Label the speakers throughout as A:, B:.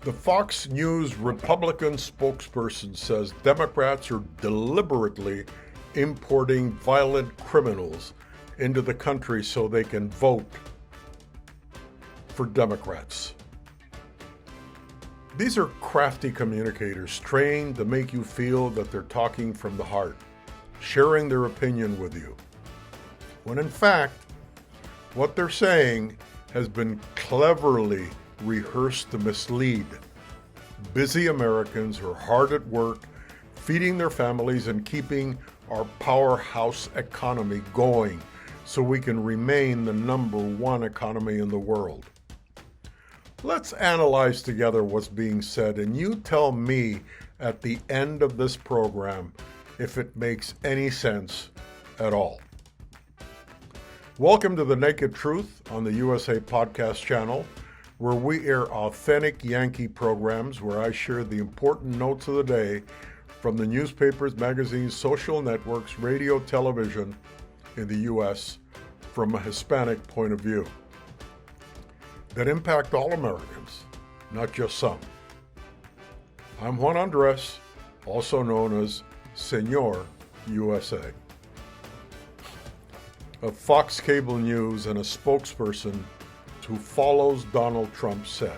A: The Fox News Republican spokesperson says Democrats are deliberately importing violent criminals into the country so they can vote for Democrats. These are crafty communicators trained to make you feel that they're talking from the heart, sharing their opinion with you, when in fact, what they're saying has been cleverly rehearsed to mislead busy Americans who are hard at work, feeding their families and keeping our powerhouse economy going so we can remain the number one economy in the world. Let's analyze together what's being said, and you tell me at the end of this program if it makes any sense at all. Welcome to The Naked Truth on the USA Podcast channel, where we air authentic Yankee programs where I share the important notes of the day from the newspapers, magazines, social networks, radio, television in the U.S. from a Hispanic point of view that impact all Americans, not just some. I'm Juan Andres, also known as Senor USA. Of Fox Cable News and a spokesperson who follows Donald Trump said,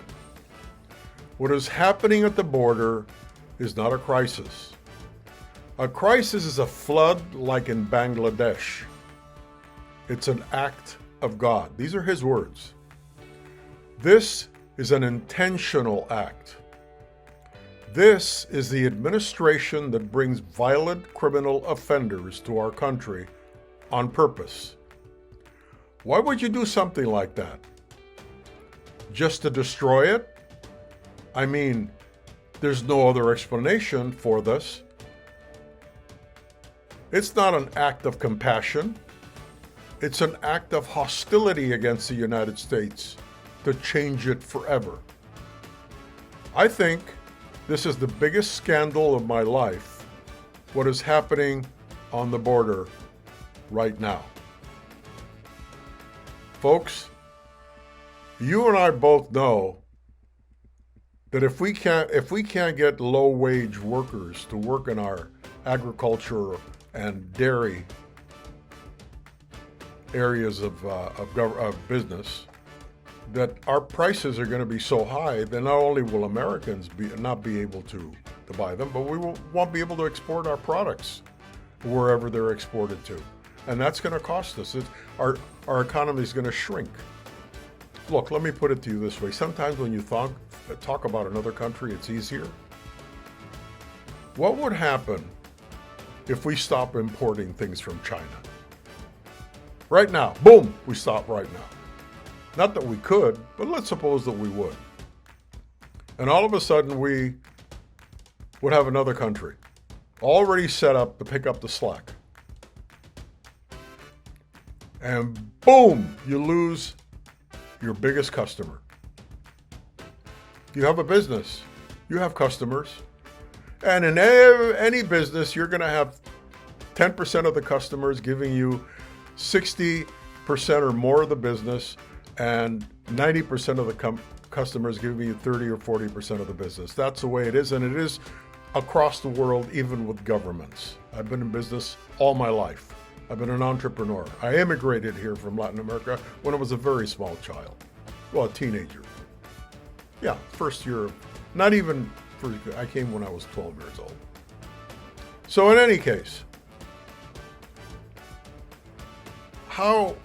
A: "What is happening at the border is not a crisis. A crisis is a flood like in Bangladesh. It's an act of God." These are his words. "This is an intentional act. This is the administration that brings violent criminal offenders to our country on purpose. Why would you do something like that? Just to destroy it? I mean, there's no other explanation for this. It's not an act of compassion. It's an act of hostility against the United States to change it forever. I think this is the biggest scandal of my life, what is happening on the border right now." Folks, you and I both know that if we can't get low-wage workers to work in our agriculture and dairy areas of business, that our prices are going to be so high that not only will Americans not be able to buy them, but we won't be able to export our products wherever they're exported to. And that's going to cost us. Our economy is going to shrink. Look, let me put it to you this way. Sometimes when you talk about another country, it's easier. What would happen if we stop importing things from China? Right now, boom, we stop right now. Not that we could, but let's suppose that we would. And all of a sudden we would have another country already set up to pick up the slack. And boom, you lose your biggest customer. You have a business, you have customers. And in any business, you're going to have 10% of the customers giving you 60% or more of the business, and 90% of the customers giving you 30 or 40% of the business. That's the way it is, and it is across the world, even with governments. I've been in business all my life. I've been an entrepreneur. I immigrated here from Latin America when I was a very small child. Well, a teenager. Yeah, first year, not even, I came when I was 12 years old. So in any case, how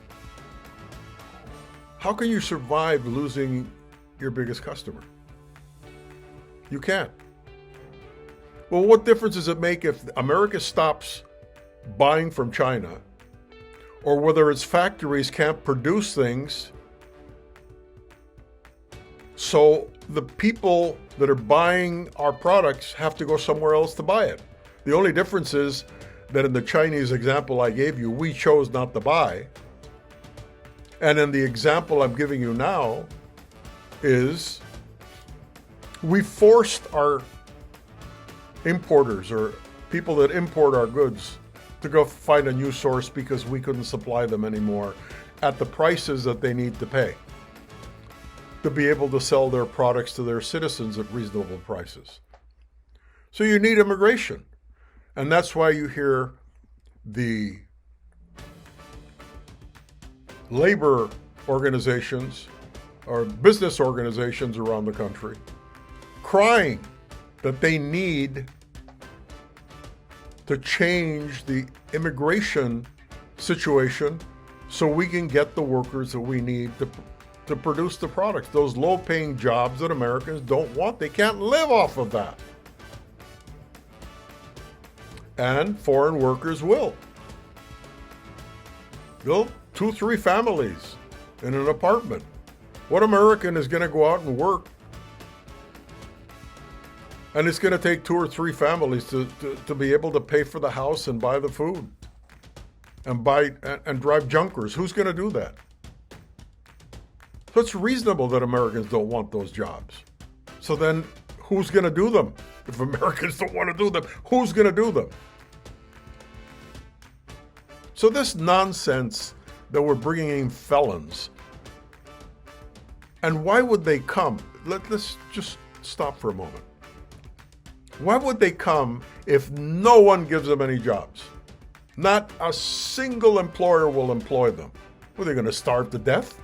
A: can you survive losing your biggest customer? You can't. Well, what difference does it make if America stops buying from China, or whether its factories can't produce things, so the people that are buying our products have to go somewhere else to buy it? The only difference is that in the Chinese example I gave you, we chose not to buy. And in the example I'm giving you now is we forced our importers or people that import our goods to go find a new source because we couldn't supply them anymore at the prices that they need to pay. to be able to sell their products to their citizens at reasonable prices. So you need immigration. And that's why you hear the labor organizations or business organizations around the country crying that they need to change the immigration situation so we can get the workers that we need to produce the products. Those low-paying jobs that Americans don't want, they can't live off of that. And foreign workers will. They'll 2-3 families in an apartment. What American is going to go out and work? And it's going to take 2 or 3 families to be able to pay for the house and buy the food and drive junkers. Who's going to do that? So it's reasonable that Americans don't want those jobs. So then who's going to do them? If Americans don't want to do them, who's going to do them? So this nonsense that we're bringing in felons, and why would they come? Let's just stop for a moment. Why would they come if no one gives them any jobs? Not a single employer will employ them. Well, they're going to starve to death?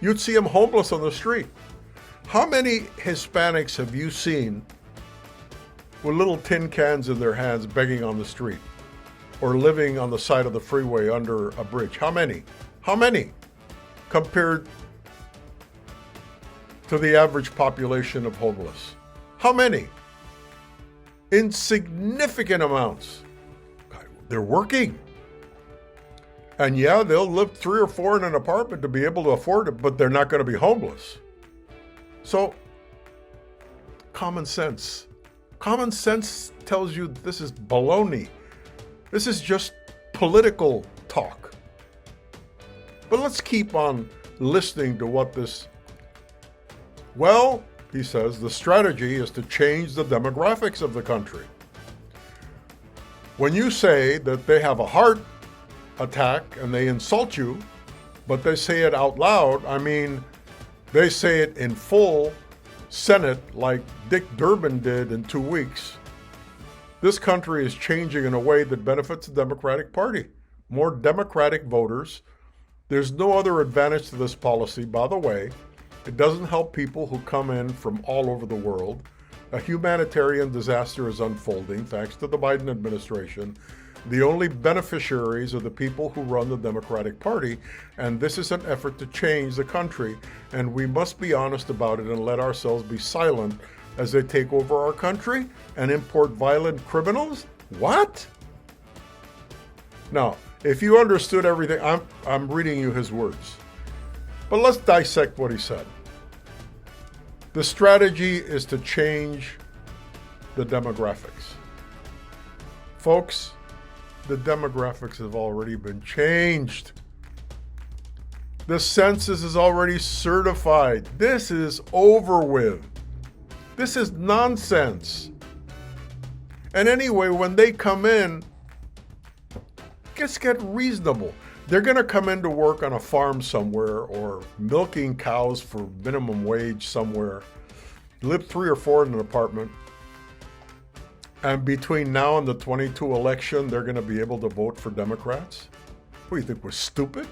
A: You'd see them homeless on the street. How many Hispanics have you seen with little tin cans in their hands begging on the street or living on the side of the freeway under a bridge? How many? How many compared to the average population of homeless? How many? Insignificant amounts. They're working. And yeah, they'll live 3 or 4 in an apartment to be able to afford it, but they're not going to be homeless. So, common sense. Common sense tells you this is baloney. This is just political talk. But let's keep on listening to what this... Well, he says, the strategy is to change the demographics of the country. When you say that they have a heart attack and they insult you, but they say it out loud, I mean, they say it in full Senate like Dick Durbin did in 2 weeks. This country is changing in a way that benefits the Democratic Party. More Democratic voters. There's no other advantage to this policy, by the way. It doesn't help people who come in from all over the world. A humanitarian disaster is unfolding thanks to the Biden administration. The only beneficiaries are the people who run the Democratic Party, and this is an effort to change the country, and we must be honest about it and let ourselves be silent as they take over our country and import violent criminals? What? Now, if you understood everything, I'm reading you his words. But let's dissect what he said. The strategy is to change the demographics. Folks, the demographics have already been changed. The census is already certified. This is over with. This is nonsense. And anyway, when they come in, just get reasonable. They're going to come in to work on a farm somewhere or milking cows for minimum wage somewhere, live 3 or 4 in an apartment, and between now and the 22 election, they're going to be able to vote for Democrats? What do you think, we're stupid?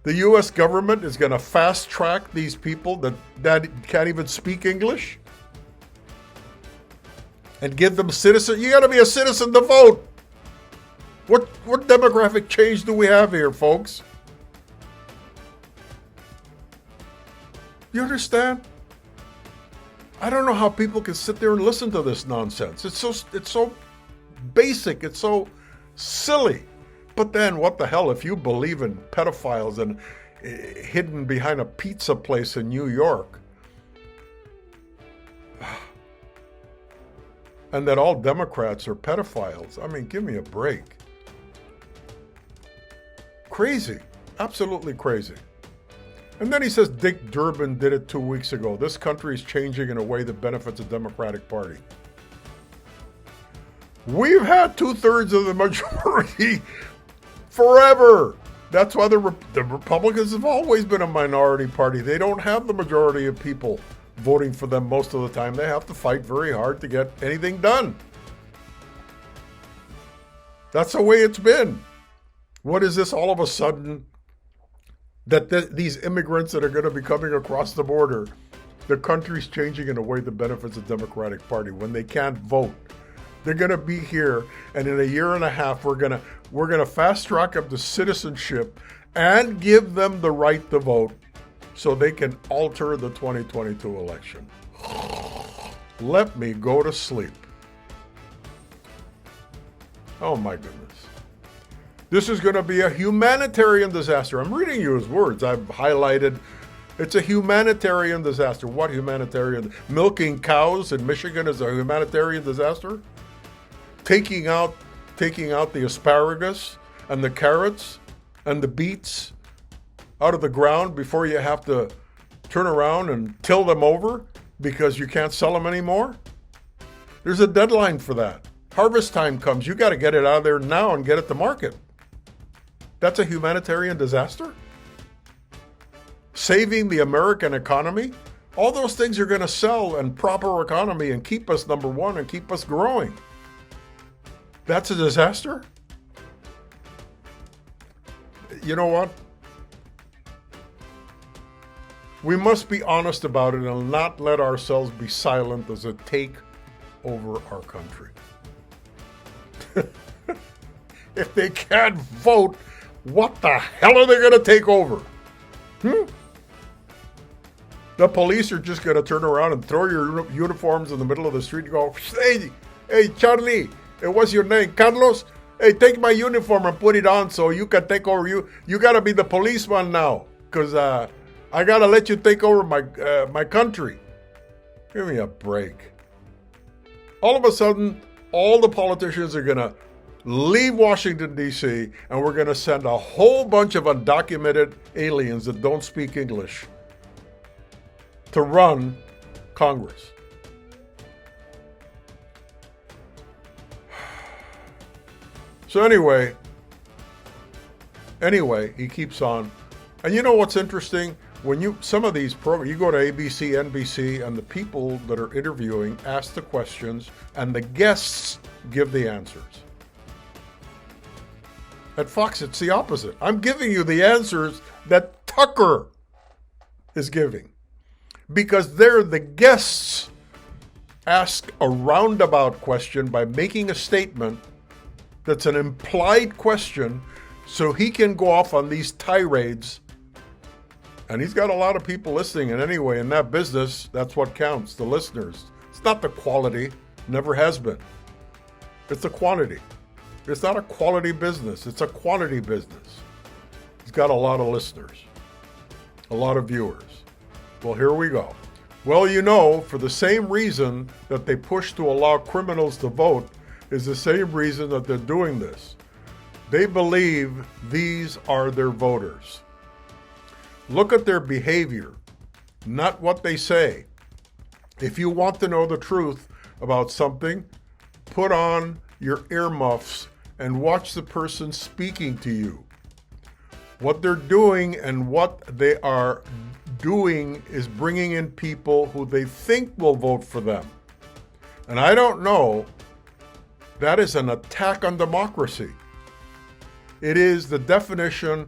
A: The U.S. government is going to fast track these people that can't even speak English and give them citizen. You got to be a citizen to vote. What demographic change do we have here, folks? You understand? I don't know how people can sit there and listen to this nonsense. It's so basic. It's so silly. But then, what the hell? If you believe in pedophiles and hidden behind a pizza place in New York, and that all Democrats are pedophiles, I mean, give me a break. Crazy. Absolutely crazy. And then he says Dick Durbin did it 2 weeks ago. This country is changing in a way that benefits the Democratic Party. We've had 2/3 of the majority forever. That's why the Republicans have always been a minority party. They don't have the majority of people voting for them most of the time. They have to fight very hard to get anything done. That's the way it's been. What is this all of a sudden that these immigrants that are going to be coming across the border, the country's changing in a way that benefits the Democratic Party when they can't vote? They're going to be here, and in a year and a half, we're going to fast track up to citizenship and give them the right to vote so they can alter the 2022 election. Let me go to sleep. Oh my goodness. This is going to be a humanitarian disaster. I'm reading you his words. I've highlighted. It's a humanitarian disaster. What humanitarian? Milking cows in Michigan is a humanitarian disaster? Taking out the asparagus and the carrots and the beets out of the ground before you have to turn around and till them over because you can't sell them anymore? There's a deadline for that. Harvest time comes. You got to get it out of there now and get it to market. That's a humanitarian disaster? Saving the American economy? All those things are going to sell and prop our economy and keep us number one and keep us growing. That's a disaster? You know what? We must be honest about it and not let ourselves be silent as a take over our country. If they can't vote, what the hell are they going to take over? The police are just going to turn around and throw your uniforms in the middle of the street and go, hey, Charlie, what's your name? Carlos? Hey, take my uniform and put it on so you can take over. You got to be the policeman now because I got to let you take over my country. Give me a break. All of a sudden, all the politicians are going to leave Washington, D.C., and we're going to send a whole bunch of undocumented aliens that don't speak English to run Congress. So anyway, he keeps on. And you know what's interesting? When some of these programs, you go to ABC, NBC, and the people that are interviewing ask the questions, and the guests give the answers. At Fox, it's the opposite. I'm giving you the answers that Tucker is giving because they're the guests ask a roundabout question by making a statement that's an implied question so he can go off on these tirades. And he's got a lot of people listening. And anyway, in that business, that's what counts, the listeners. It's not the quality, never has been. It's the quantity. It's not a quality business, it's a quantity business. He's got a lot of listeners, a lot of viewers. Well, here we go. Well, you know, for the same reason that they push to allow criminals to vote is the same reason that they're doing this. They believe these are their voters. Look at their behavior, not what they say. If you want to know the truth about something, put on your earmuffs and watch the person speaking to you. What they're doing and what they are doing is bringing in people who they think will vote for them. And I don't know, that is an attack on democracy. It is the definition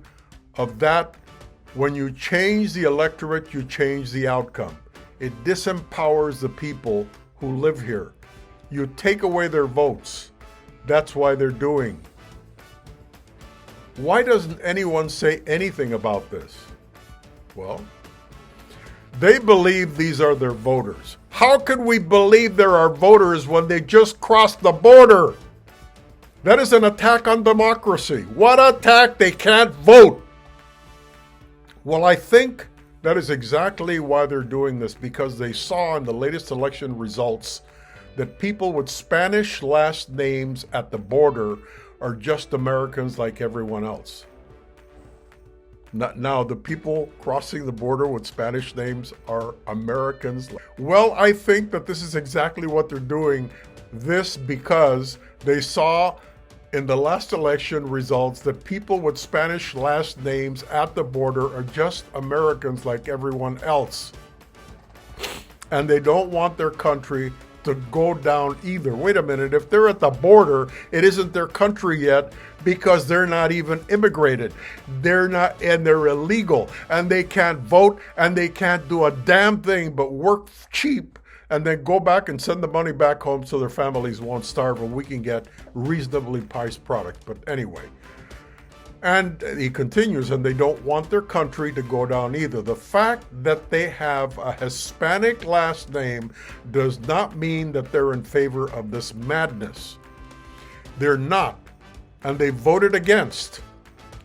A: of that. When you change the electorate, you change the outcome. It disempowers the people who live here. You take away their votes. That's why they're doing. Why doesn't anyone say anything about this? Well, they believe these are their voters. How could we believe there are voters when they just crossed the border? That is an attack on democracy. What attack? They can't vote. Well, I think that is exactly why they're doing this, because they saw in the latest election results that people with Spanish last names at the border are just Americans like everyone else. Now, the people crossing the border with Spanish names are Americans. Well, I think that this is exactly what they're doing. This because they saw in the last election results that people with Spanish last names at the border are just Americans like everyone else. And they don't want their country to go down either. Wait a minute, if they're at the border, it isn't their country yet because they're not even immigrated. They're not, and they're illegal, and they can't vote, and they can't do a damn thing but work cheap and then go back and send the money back home so their families won't starve and we can get reasonably priced product. But anyway, and he continues, and they don't want their country to go down either. The fact that they have a Hispanic last name does not mean that they're in favor of this madness. They're not, and they voted against.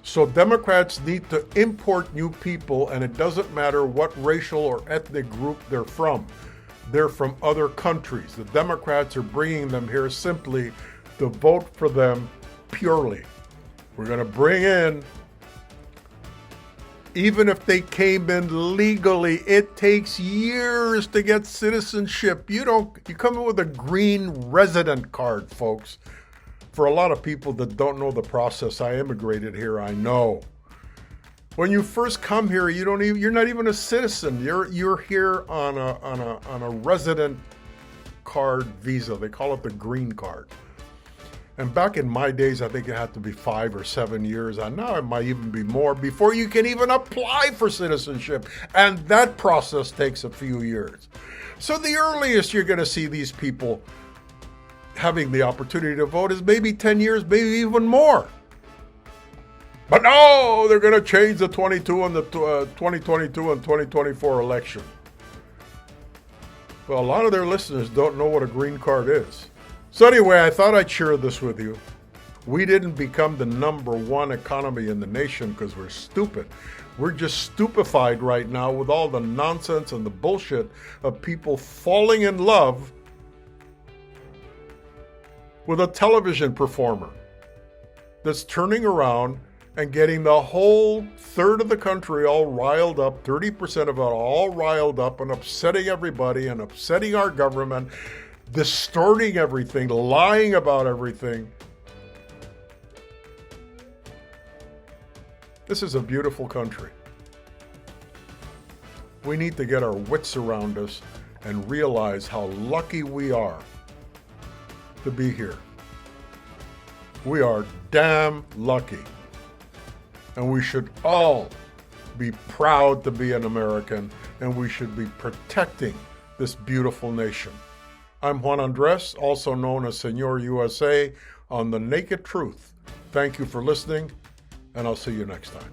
A: So Democrats need to import new people, and it doesn't matter what racial or ethnic group they're from. They're from other countries. The Democrats are bringing them here simply to vote for them purely. We're going to bring in, even if they came in legally, it takes years to get citizenship. You come in with a green resident card, folks. For a lot of people that don't know the process, I immigrated here, I know. When you first come here, you're not even a citizen. You're here on a resident card visa. They call it the green card. And back in my days, I think it had to be 5 or 7 years. And now it might even be more before you can even apply for citizenship. And that process takes a few years. So the earliest you're going to see these people having the opportunity to vote is maybe 10 years, maybe even more. But no, they're going to change the 2022 and 2024 election. Well, a lot of their listeners don't know what a green card is. So anyway, I thought I'd share this with you. We didn't become the #1 economy in the nation because we're stupid. We're just stupefied right now with all the nonsense and the bullshit of people falling in love with a television performer that's turning around and getting the whole third of the country all riled up, 30% of it all riled up and upsetting everybody and upsetting our government, distorting everything, lying about everything. This is a beautiful country. We need to get our wits around us and realize how lucky we are to be here. We are damn lucky. And we should all be proud to be an American, and we should be protecting this beautiful nation. I'm Juan Andres, also known as Senor USA, on The Naked Truth. Thank you for listening, and I'll see you next time.